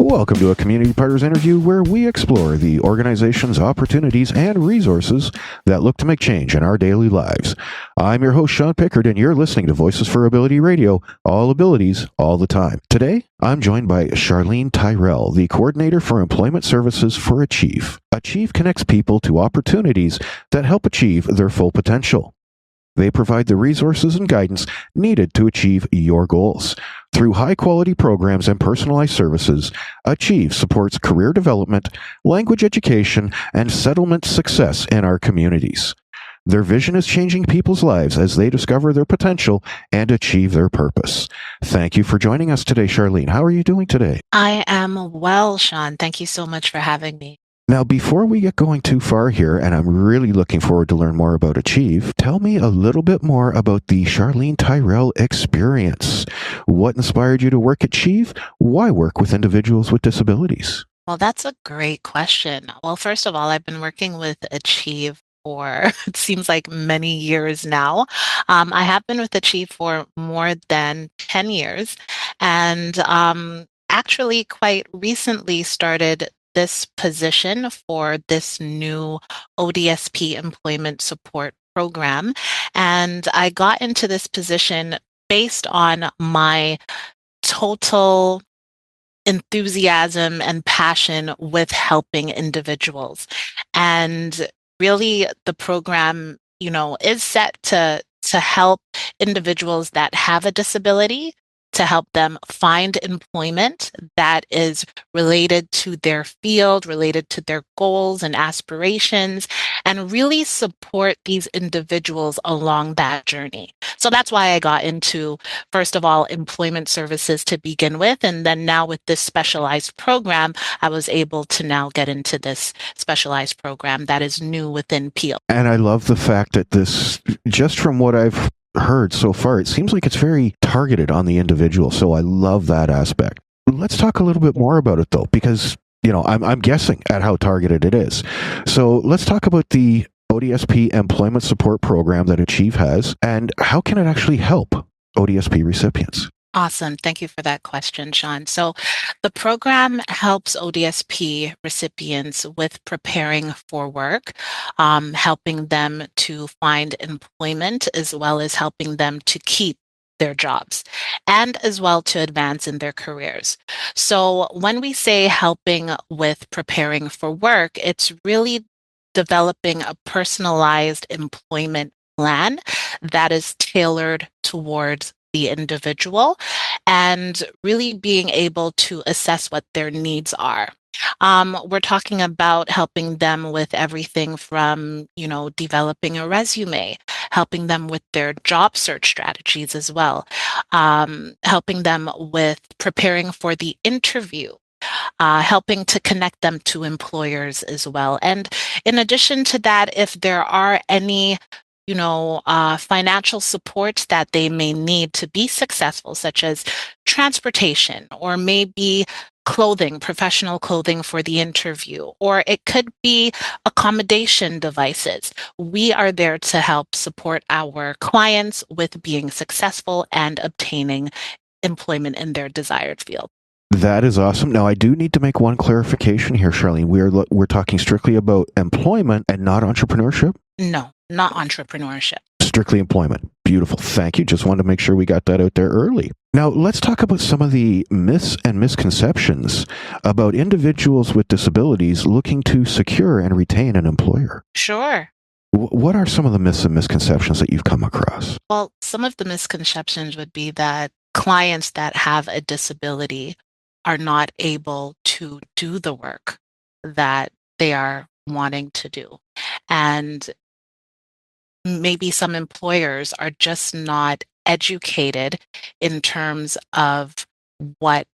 Welcome to a Community Partners interview where we explore the organization's opportunities and resources that look to make change in our daily lives. I'm your host, Sean Pickard, and you're listening to Voices for Ability Radio, all abilities, all the time. Today, I'm joined by Charline Tyrell, the Coordinator for Employment Services for Achev. Achev connects people to opportunities that help achieve their full potential. They provide the resources and guidance needed to achieve your goals. Through high-quality programs and personalized services, Achev supports career development, language education, and settlement success in our communities. Their vision is changing people's lives as they discover their potential and achieve their purpose. Thank you for joining us today, Charline. How are you doing today? I am well, Sean. Thank you so much for having me. Now, before we get going too far here, and I'm really looking forward to learn more about Achev, tell me a little bit more about the Charline Tyrell experience. What inspired you to work at Achev? Why work with individuals with disabilities? Well, that's a great question. Well, first of all, I've been working with Achev for it seems like many years now. I have been with Achev for more than 10 years and actually quite recently started this position for this new ODSP employment support program. And I got into this position based on my total enthusiasm and passion with helping individuals. And really the program, is set to help individuals that have a disability, to help them find employment that is related to their field, related to their goals and aspirations, and really support these individuals along that journey. So that's why I got into, first of all, employment services to begin with. And then now with this specialized program, I was able to now get into this specialized program that is new within Peel. And I love the fact that this, just from what I've heard so far, it seems like it's very targeted on the individual. So I love that aspect. Let's talk a little bit more about it, though, because, I'm guessing at how targeted it is. So let's talk about the ODSP employment support program that Achev has, and how can it actually help ODSP recipients? Awesome. Thank you for that question, Sean. So the program helps ODSP recipients with preparing for work, helping them to find employment, as well as helping them to keep their jobs and as well to advance in their careers. So when we say helping with preparing for work, it's really developing a personalized employment plan that is tailored towards the individual and really being able to assess what their needs are. We're talking about helping them with everything from, developing a resume, helping them with their job search strategies as well, helping them with preparing for the interview, helping to connect them to employers as well. And in addition to that, if there are any financial support that they may need to be successful, such as transportation or maybe clothing, professional clothing for the interview, or it could be accommodation devices. We are there to help support our clients with being successful and obtaining employment in their desired field. That is awesome. Now, I do need to make one clarification here, Charline. We're talking strictly about employment and not entrepreneurship? No, not entrepreneurship. Strictly employment. Beautiful. Thank you. Just wanted to make sure we got that out there early. Now, let's talk about some of the myths and misconceptions about individuals with disabilities looking to secure and retain an employer. Sure. What are some of the myths and misconceptions that you've come across? Well, some of the misconceptions would be that clients that have a disability are not able to do the work that they are wanting to do. And maybe some employers are just not educated in terms of what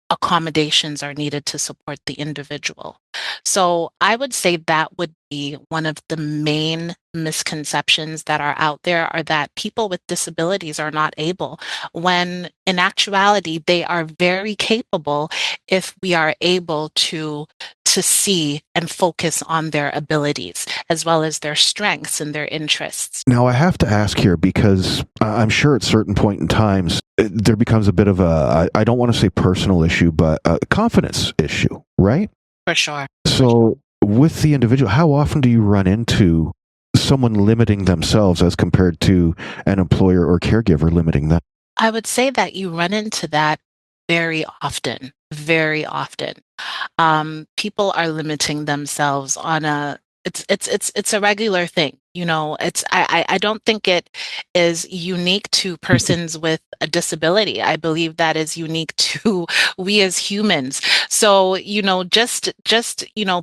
accommodations are needed to support the individual. So I would say that would be one of the main misconceptions that are out there, are that people with disabilities are not able, when in actuality, they are very capable if we are able to to see and focus on their abilities as well as their strengths and their interests. Now, I have to ask here because I'm sure at certain point in times there becomes a bit of I don't want to say personal issue, but a confidence issue, right? For sure. So with the individual, how often do you run into someone limiting themselves as compared to an employer or caregiver limiting them? I would say that you run into that very often, very often. People are limiting themselves on it's a regular thing. I don't think it is unique to persons with a disability. I believe that is unique to we as humans. So, just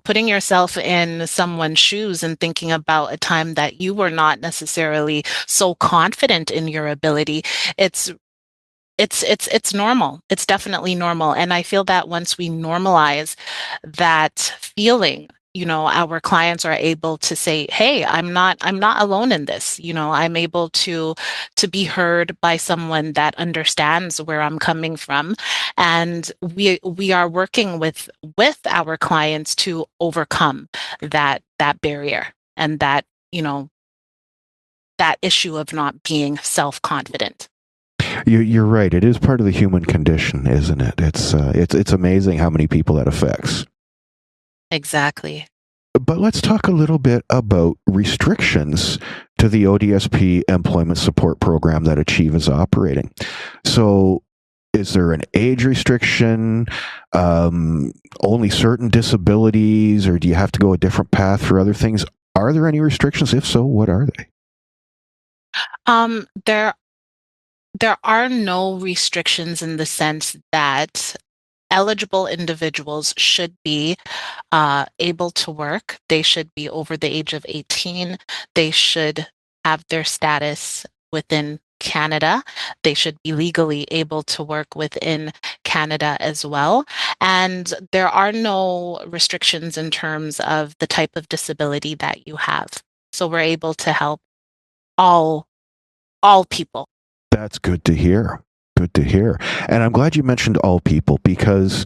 putting yourself in someone's shoes and thinking about a time that you were not necessarily so confident in your ability, it's it's normal. It's definitely normal. And I feel that once we normalize that feeling, our clients are able to say, "Hey, I'm not alone in this." I'm able to be heard by someone that understands where I'm coming from. And we are working with our clients to overcome that barrier and that issue of not being self-confident. You're right. It is part of the human condition, isn't it? It's amazing how many people that affects. Exactly. But let's talk a little bit about restrictions to the ODSP employment support program that Achev is operating. So, is there an age restriction? Only certain disabilities, or do you have to go a different path for other things? Are there any restrictions? If so, what are they? There are no restrictions in the sense that eligible individuals should be able to work. They should be over the age of 18. They should have their status within Canada. They should be legally able to work within Canada as well. And there are no restrictions in terms of the type of disability that you have. So we're able to help all all people. That's good to hear. Good to hear. And I'm glad you mentioned all people because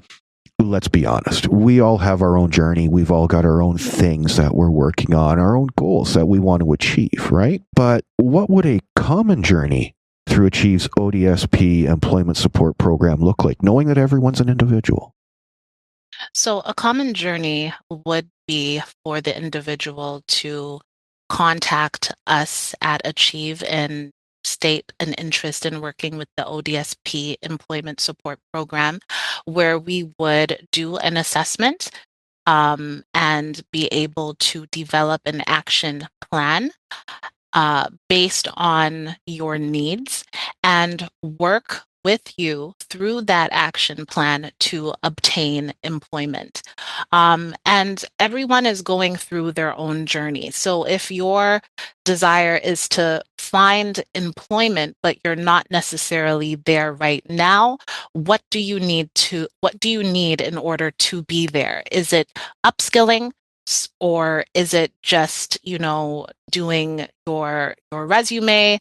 let's be honest, we all have our own journey. We've all got our own things that we're working on, our own goals that we want to achieve, right? But what would a common journey through Achev's ODSP employment support program look like, knowing that everyone's an individual? So a common journey would be for the individual to contact us at Achev and state an interest in working with the ODSP employment support program, where we would do an assessment and be able to develop an action plan based on your needs and work with you through that action plan to obtain employment. And everyone is going through their own journey. So if your desire is to find employment, but you're not necessarily there right now, what do you need in order to be there? Is it upskilling? Or is it just doing your resume?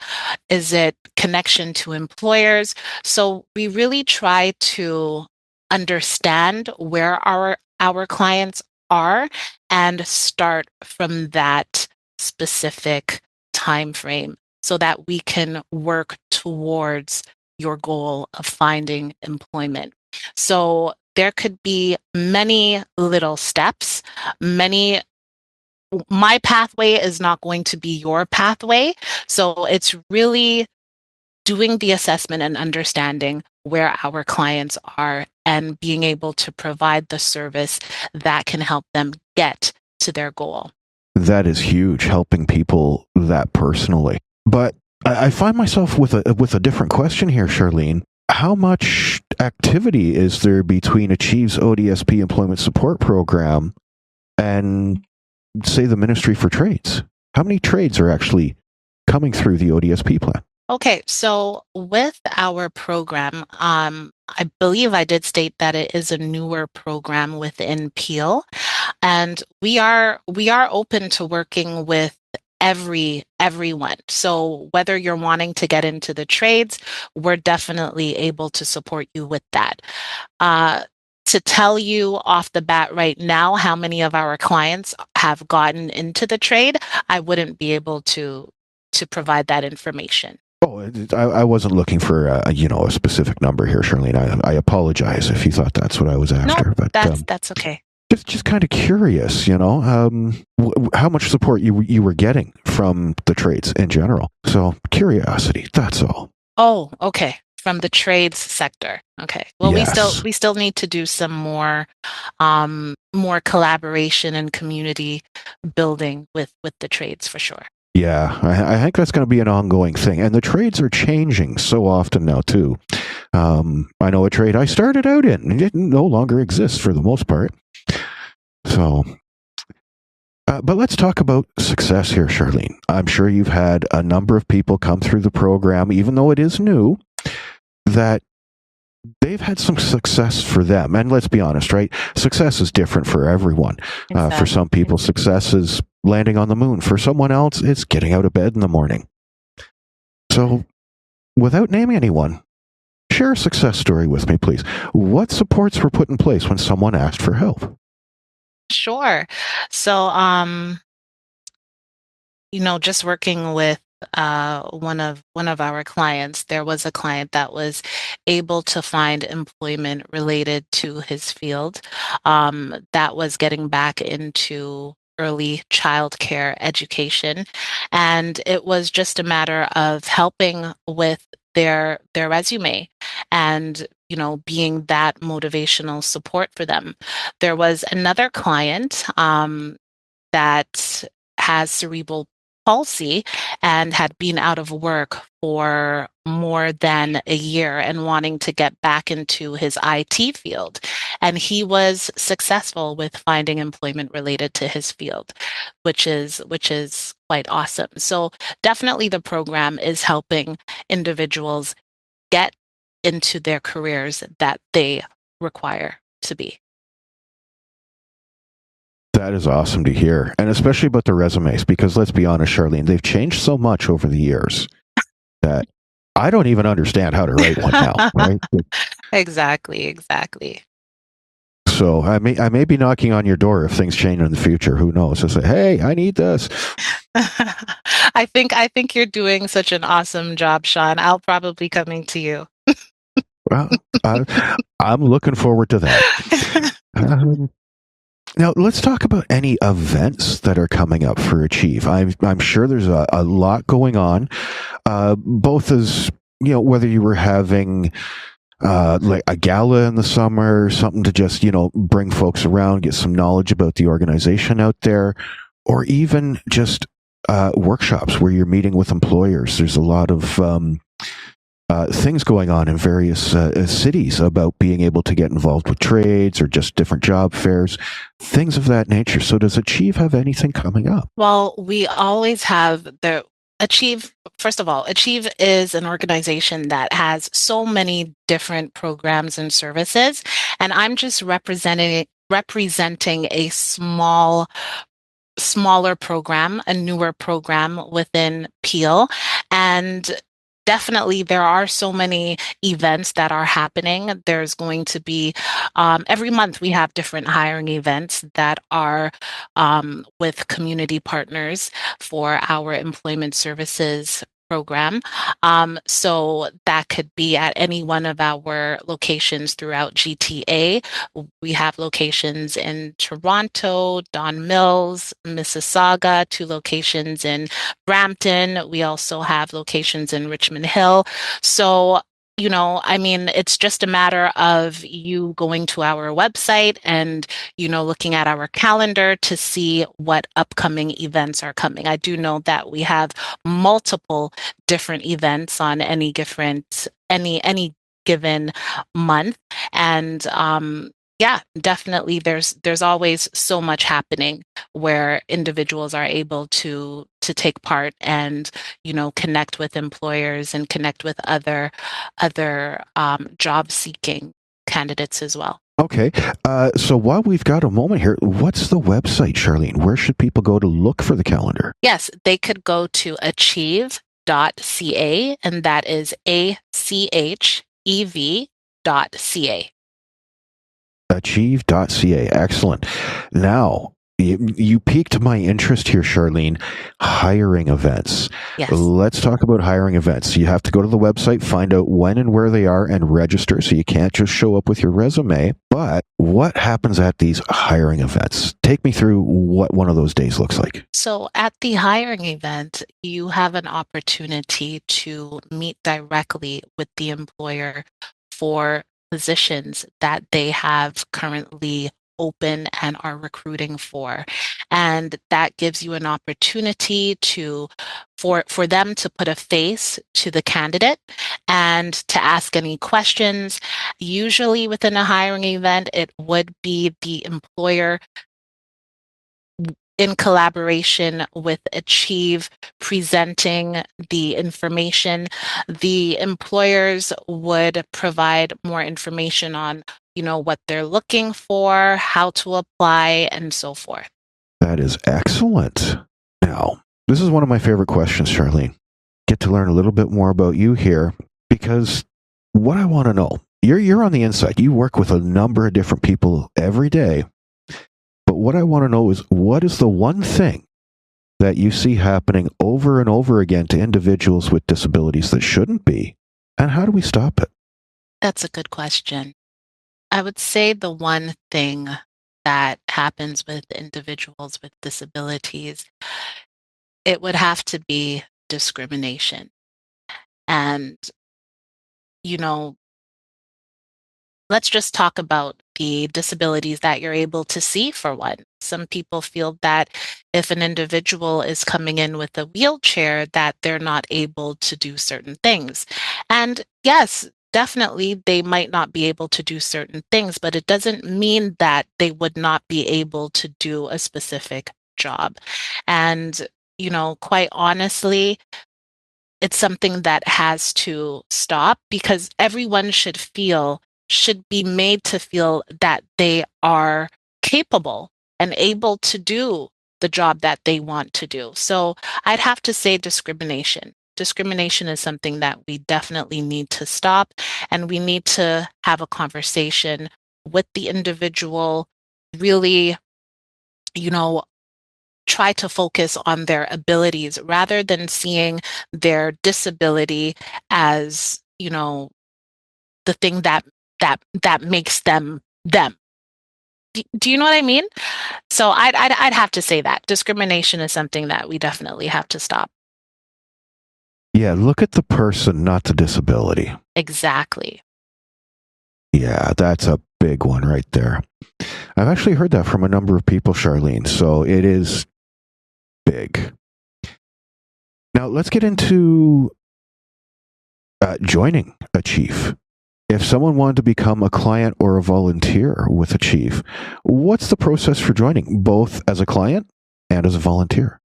Is it connection to employers? So we really try to understand where our clients are and start from that specific time frame so that we can work towards your goal of finding employment. So there could be many little steps, many my pathway is not going to be your pathway. So it's really doing the assessment and understanding where our clients are and being able to provide the service that can help them get to their goal. That is huge, helping people that personally. But I find myself with a different question here, Charline. How much activity is there between Achev's ODSP employment support program and, say, the Ministry for Trades? How many trades are actually coming through the ODSP plan? Okay, so with our program, I believe I did state that it is a newer program within Peel, and we are open to working with everyone. So whether you're wanting to get into the trades, we're definitely able to support you with that. Uh, to tell you off the bat right now how many of our clients have gotten into the trade, I wouldn't be able to provide that information. Oh, I wasn't looking for a specific number here, Charlene. I apologize if you thought that's what I was No, after, but that's okay. just kind of curious, how much support you were getting from the trades in general. So curiosity, that's all. Oh, okay. From the trades sector. Okay. Well, Yes. we still need to do some more collaboration and community building with the trades for sure. Yeah, I think that's going to be an ongoing thing. And the trades are changing so often now, too. I know a trade I started out in, it no longer exists for the most part. So, but let's talk about success here, Charlene. I'm sure you've had a number of people come through the program, even though it is new, that they've had some success for them. And let's be honest, right? Success is different for everyone. Exactly. For some people, success is landing on the moon. For someone else, it's getting out of bed in the morning. So, without naming anyone, share a success story with me, please. What supports were put in place when someone asked for help? Sure. So, just working with one of our clients, there was a client that was able to find employment related to his field, that was getting back into early childcare education, and it was just a matter of helping with their resume and being that motivational support for them. There was another client that has cerebral palsy and had been out of work for more than a year and wanting to get back into his IT field. And he was successful with finding employment related to his field, which is quite awesome. So definitely the program is helping individuals get into their careers that they require to be. That is awesome to hear. And especially about the resumes, because let's be honest, Charlene, they've changed so much over the years that I don't even understand how to write one now, right? Exactly. So I may be knocking on your door if things change in the future. Who knows? I say, hey, I need this. I think you're doing such an awesome job, Sean. I'll probably coming to you. Well, I'm looking forward to that. Now, let's talk about any events that are coming up for Achieve. I'm sure there's a lot going on, both as, whether you were having like a gala in the summer, something to just, bring folks around, get some knowledge about the organization out there, or even just workshops where you're meeting with employers. There's a lot of things going on in various cities about being able to get involved with trades or just different job fairs, things of that nature. So does Achieve have anything coming up? Well, we always have the Achieve. First of all, Achieve is an organization that has so many different programs and services, and I'm just representing a smaller program, a newer program within Peel. And definitely there are so many events that are happening. There's going to be every month we have different hiring events that are with community partners for our employment services program. So that could be at any one of our locations throughout GTA. We have locations in Toronto, Don Mills, Mississauga, 2 locations in Brampton. We also have locations in Richmond Hill. So, it's just a matter of you going to our website and, looking at our calendar to see what upcoming events are coming. I do know that we have multiple different events on any given month. And yeah, definitely there's always so much happening where individuals are able to take part and connect with employers and connect with other job seeking candidates as well. Okay. So while we've got a moment here, what's the website, Charlene? Where should people go to look for the calendar? Yes, they could go to achev.ca, and that is ACHEV.ca. Achev.ca. Excellent. Now, you piqued my interest here, Charline. Hiring events. Yes. Let's talk about hiring events. You have to go to the website, find out when and where they are, and register. So you can't just show up with your resume. But what happens at these hiring events? Take me through what one of those days looks like. So at the hiring event, you have an opportunity to meet directly with the employer for positions that they have currently open and are recruiting for. And that gives you an opportunity for them to put a face to the candidate and to ask any questions. Usually within a hiring event, it would be the employer in collaboration with Achev presenting the information. The employers would provide more information on, what they're looking for, how to apply, and so forth. That is excellent. Now, this is one of my favorite questions, Charline. Get to learn a little bit more about you here because what I want to know, you're on the inside. You work with a number of different people every day. But what I want to know is what is the one thing that you see happening over and over again to individuals with disabilities that shouldn't be? And how do we stop it? That's a good question. I would say the one thing that happens with individuals with disabilities, it would have to be discrimination. And, you know, let's just talk about the disabilities that you're able to see for one. Some people feel that if an individual is coming in with a wheelchair, that they're not able to do certain things. And yes, definitely they might not be able to do certain things, but it doesn't mean that they would not be able to do a specific job. And, quite honestly, it's something that has to stop because everyone should be made to feel that they are capable and able to do the job that they want to do. So I'd have to say discrimination. Discrimination is something that we definitely need to stop, and we need to have a conversation with the individual, really, try to focus on their abilities rather than seeing their disability as, the thing that makes them them. Do you know what I mean? So I'd have to say that discrimination is something that we definitely have to stop. Yeah, look at the person, not the disability. Exactly. Yeah, that's a big one right there. I've actually heard that from a number of people, Charline, so it is big. Now, let's get into joining Achev. If someone wanted to become a client or a volunteer with Achev, what's the process for joining, both as a client and as a volunteer?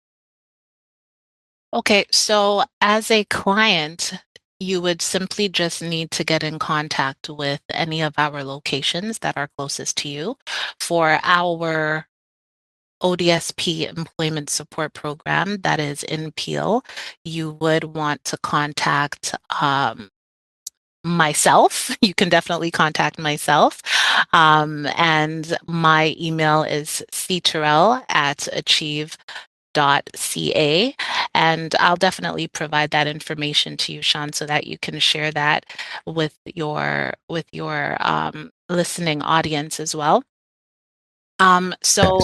Okay, so as a client, you would simply just need to get in contact with any of our locations that are closest to you. For our ODSP Employment Support Program that is in Peel, you would want to contact myself. You can definitely contact myself. And my email is ctyrell@achev.ca. And I'll definitely provide that information to you, Sean, so that you can share that with your listening audience as well. So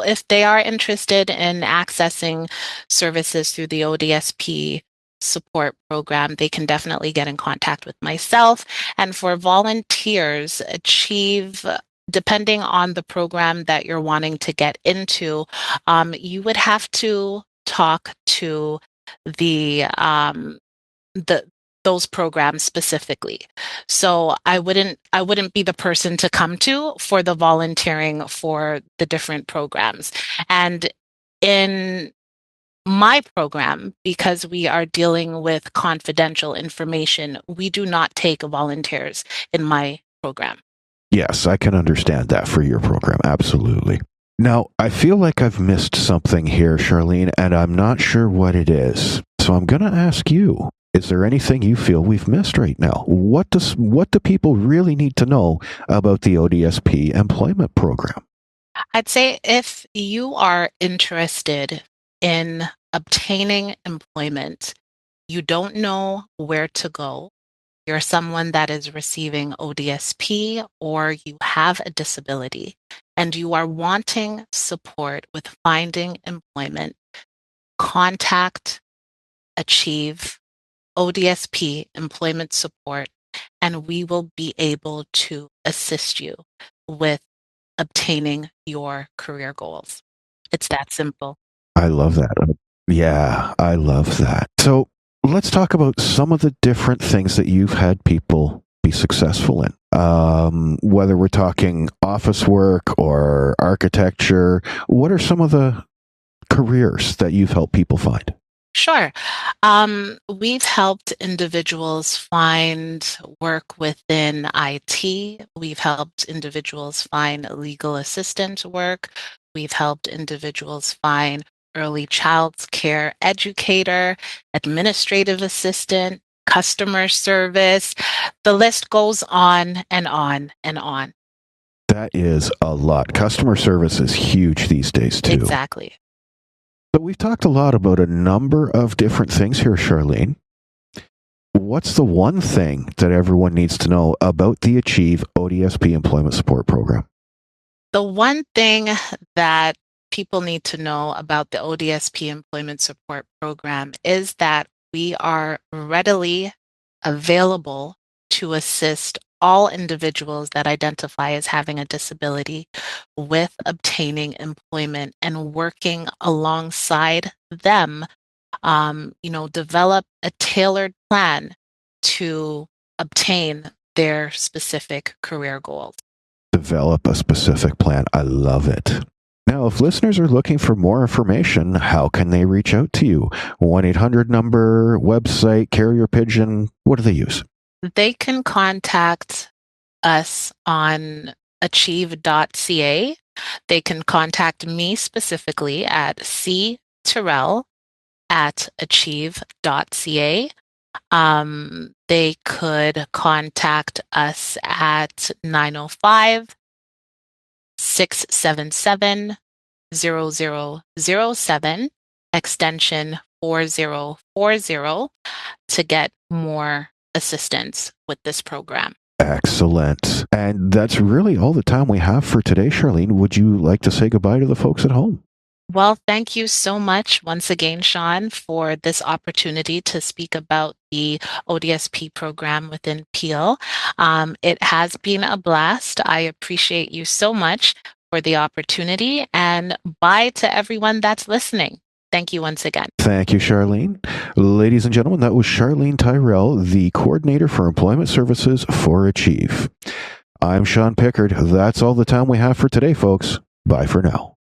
if they are interested in accessing services through the ODSP support program, they can definitely get in contact with myself. And for volunteers, Achev, depending on the program that you're wanting to get into, you would have to talk to those programs specifically. So I wouldn't be the person to come to for the volunteering for the different programs. And in my program, because we are dealing with confidential information, we do not take volunteers in my program. Yes, I can understand that for your program. Absolutely. Now, I feel like I've missed something here, Charline, and I'm not sure what it is. So I'm going to ask you, Is there anything you feel we've missed right now? What do people really need to know about the ODSP employment program? I'd say if you are interested in obtaining employment, you don't know where to go, you're someone that is receiving ODSP or you have a disability, and you are wanting support with finding employment, contact Achev ODSP employment support, and we will be able to assist you with obtaining your career goals. It's that simple. I love that. Yeah, I love that. So let's talk about some of the different things that you've had people be successful in. Whether we're talking office work or architecture, what are some of the careers that you've helped people find? Sure. We've helped individuals find work within IT. We've helped individuals find legal assistant work. We've helped individuals find early child care educator, administrative assistant, customer service. The list goes on and on and on. That is a lot. Customer service is huge these days, too. Exactly. So we've talked a lot about a number of different things here, Charline. What's the one thing that everyone needs to know about the Achev ODSP Employment Support Program? The one thing that people need to know about the ODSP Employment Support Program is that we are readily available to assist all individuals that identify as having a disability with obtaining employment and working alongside them, develop a tailored plan to obtain their specific career goals. Develop a specific plan. I love it. Now, if listeners are looking for more information, how can they reach out to you? 1-800 number, website, carrier pigeon, what do they use? They can contact us on achev.ca. They can contact me specifically at ctyrell@achev.ca. They could contact us at 905-677-0007, extension 4040, to get more assistance with this program. Excellent. And that's really all the time we have for today, Charline. Would you like to say goodbye to the folks at home? Well, thank you so much once again, Sean, for this opportunity to speak about the ODSP program within Peel. It has been a blast. I appreciate you so much for the opportunity, and bye to everyone that's listening. Thank you once again. Thank you, Charline. Ladies and gentlemen, that was Charline Tyrell, the Coordinator for Employment Services for Achev. I'm Sean Pickard. That's all the time we have for today, folks. Bye for now.